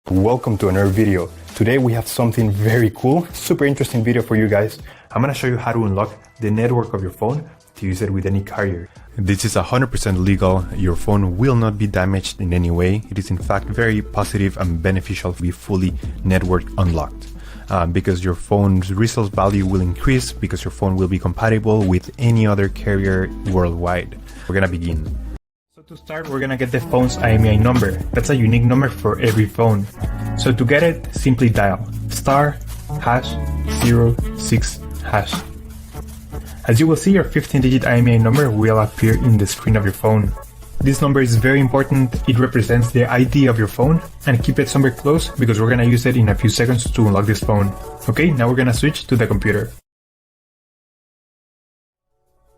Welcome to another video. Today we have something very cool, super interesting video for you guys. I'm gonna show you how to unlock the network of your phone to use it with any carrier. This is 100% legal. Your phone will not be damaged in any way. It is in fact very positive and beneficial to be fully network unlocked. Because your phone's resale value will increase because your phone will be compatible with any other carrier worldwide. We're gonna begin. So to start, we're gonna get the phone's IMEI number. That's a unique number for every phone. So to get it, simply dial *#06#. As you will see, your 15-digit IMEI number will appear in the screen of your phone. This number is very important. It represents the ID of your phone, and keep it somewhere close because we're gonna use it in a few seconds to unlock this phone. Okay, now we're gonna switch to the computer.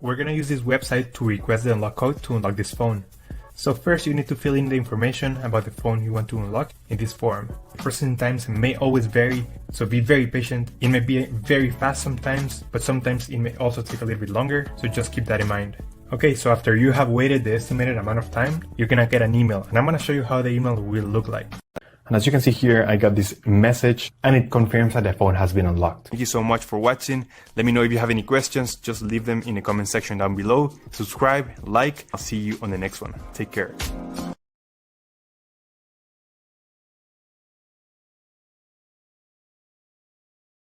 We're gonna use this website to request the unlock code to unlock this phone. So first you need to fill in the information about the phone you want to unlock in this form. Processing times may always vary, so be very patient. It may be very fast sometimes, but sometimes it may also take a little bit longer, so just keep that in mind. Okay, so after you have waited the estimated amount of time, you're gonna get an email, and I'm gonna show you how the email will look like. And as you can see here, I got this message and it confirms that the phone has been unlocked. Thank you so much for watching. Let me know if you have any questions. Just leave them in the comment section down below. Subscribe, like. I'll see you on the next one. Take care.